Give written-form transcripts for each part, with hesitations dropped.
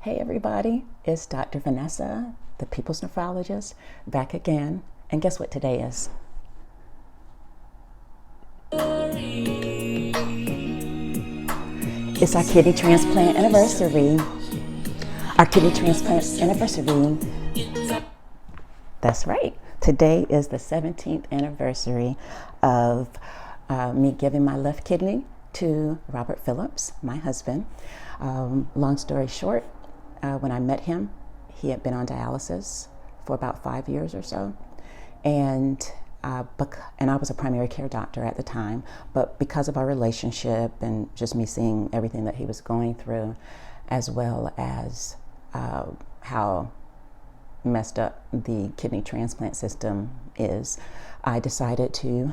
Hey everybody, it's Dr. Vanessa, the People's Nephrologist, back again. And guess what today is? It's our kidney transplant anniversary. Our kidney transplant anniversary. That's right. Today is the 17th anniversary of me giving my left kidney to Robert Phillips, my husband. Long story short, when I met him, he had been on dialysis for about 5 years or so. And I was a primary care doctor at the time, but because of our relationship and just me seeing everything that he was going through, as well as how messed up the kidney transplant system is, I decided to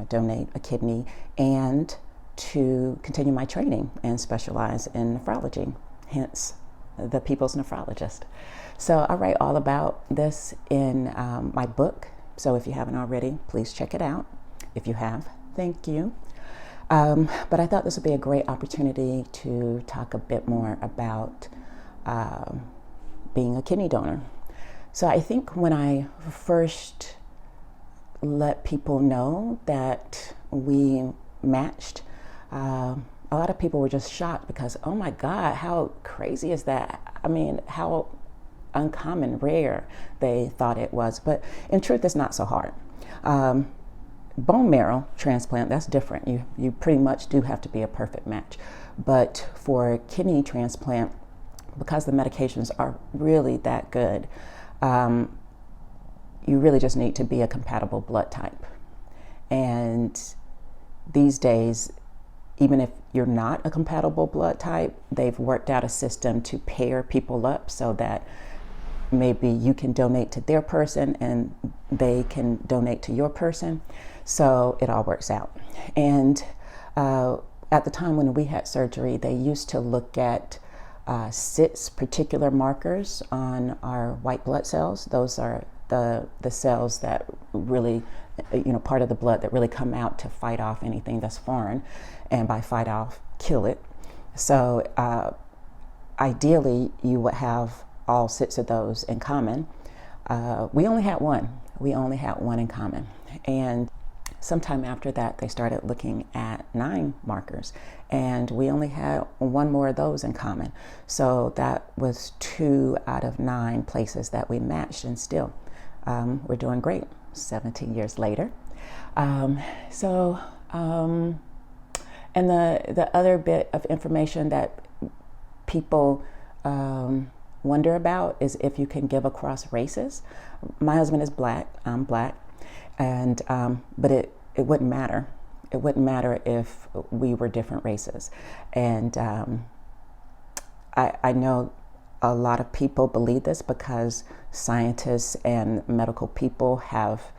donate a kidney and to continue my training and specialize in nephrology, hence the People's Nephrologist. So I write all about this in my book. So if you haven't already, please check it out. If you have, thank you. But I thought this would be a great opportunity to talk a bit more about being a kidney donor. So I think when I first let people know that we matched, a lot of people were just shocked because, oh my God, how crazy is that? I mean, how uncommon, rare they thought it was. But in truth, it's not so hard. Bone marrow transplant, that's different. You pretty much do have to be a perfect match. But for kidney transplant, because the medications are really that good, you really just need to be a compatible blood type. And these days, even if you're not a compatible blood type, they've worked out a system to pair people up so that maybe you can donate to their person and they can donate to your person. So it all works out. And at the time when we had surgery, they used to look at 6 particular markers on our white blood cells. Those are the cells that really, part of the blood that really come out to fight off anything that's foreign, and by fight off, kill it. So ideally, you would have all 6 of those in common. We only had one. We only had one in common. And sometime after that, they started looking at 9 markers, and we only had 1 more of those in common. So that was 2 out of 9 places that we matched, and still we're doing great 17 years later. And the other bit of information that people wonder about is if you can give across races. My husband is black, I'm black, and but it wouldn't matter. It wouldn't matter if we were different races. And I know a lot of people believe this because scientists and medical people have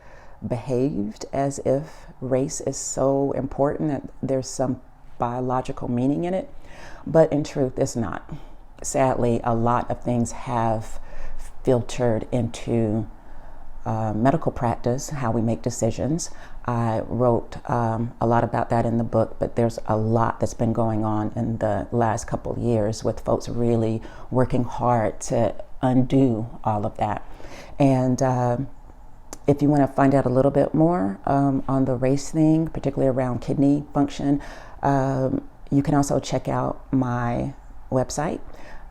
behaved as if race is so important that there's some biological meaning in it, but in truth, it's not. Sadly, a lot of things have filtered into medical practice, how we make decisions. I wrote a lot about that in the book, but there's a lot that's been going on in the last couple of years with folks really working hard to undo all of that. And if you want to find out a little bit more on the race thing, particularly around kidney function, you can also check out my website,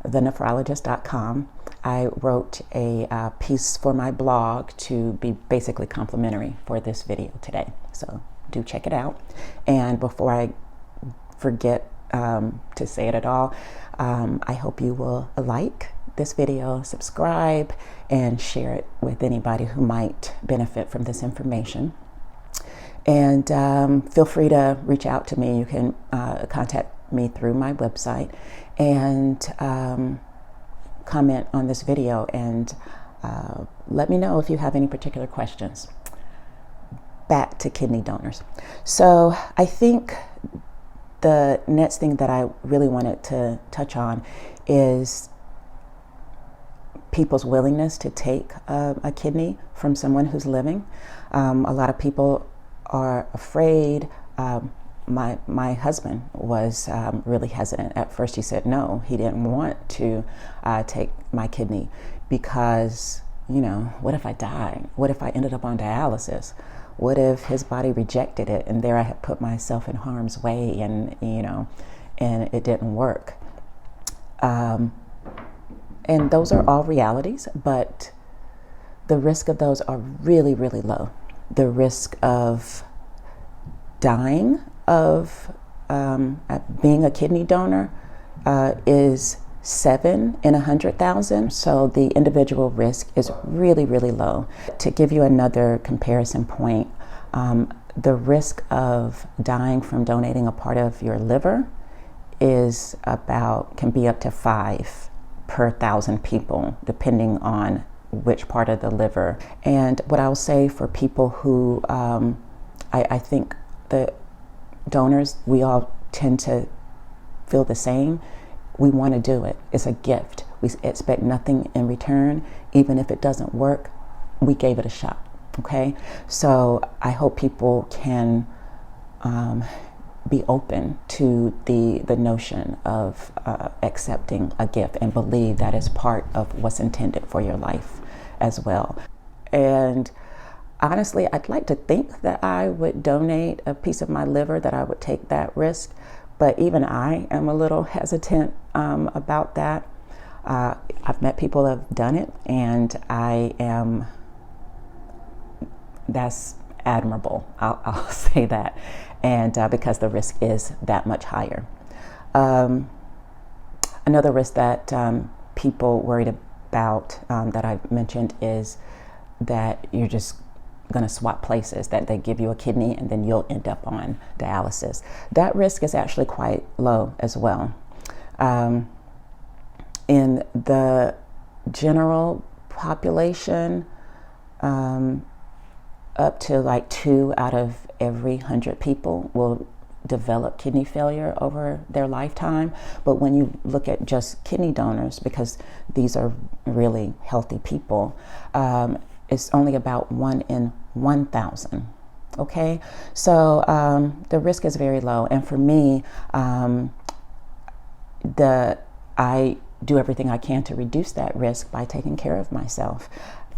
thenephrologist.com. I wrote a piece for my blog to be basically complimentary for this video today. So do check it out. And before I forget to say it at all, I hope you will like this video, subscribe, and share it with anybody who might benefit from this information. And feel free to reach out to me. You can contact me through my website and comment on this video and let me know if you have any particular questions. Back to kidney donors. So I think the next thing that I really wanted to touch on is people's willingness to take a kidney from someone who's living. A lot of people are afraid my husband was really hesitant. At first he said no, he didn't want to take my kidney because, what if I died? What if I ended up on dialysis? What if his body rejected it and there I had put myself in harm's way, and it didn't work. And those are all realities, but the risk of those are really, really low. The risk of dying of being a kidney donor is 7 in 100,000. So the individual risk is really, really low. To give you another comparison point, the risk of dying from donating a part of your liver can be up to 5 per 1,000 people, depending on which part of the liver. And what I'll say for people who, I think the donors, we all tend to feel the same. We want to do it. It's a gift. We expect nothing in return. Even if it doesn't work, we gave it a shot. Okay? So I hope people can be open to the notion of accepting a gift and believe that is part of what's intended for your life as well. And honestly, I'd like to think that I would donate a piece of my liver, that I would take that risk, but even I am a little hesitant about that. I've met people who have done it, and that's admirable, I'll say that, and because the risk is that much higher. Another risk that people worried about that I've mentioned is that you're just going to swap places, that they give you a kidney and then you'll end up on dialysis. That risk is actually quite low as well. In the general population, up to like 2 out of every 100 people will develop kidney failure over their lifetime. But when you look at just kidney donors, because these are really healthy people, it's only about 1 in 1,000. Okay, so the risk is very low, and for me, I do everything I can to reduce that risk by taking care of myself.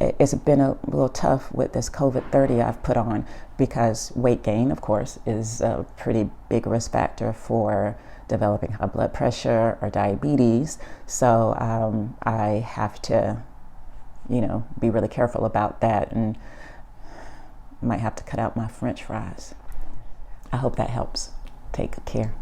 It's been a little tough with this COVID-30 I've put on, because weight gain, of course, is a pretty big risk factor for developing high blood pressure or diabetes. So I have to, be really careful about that, and might have to cut out my French fries. I hope that helps. Take care.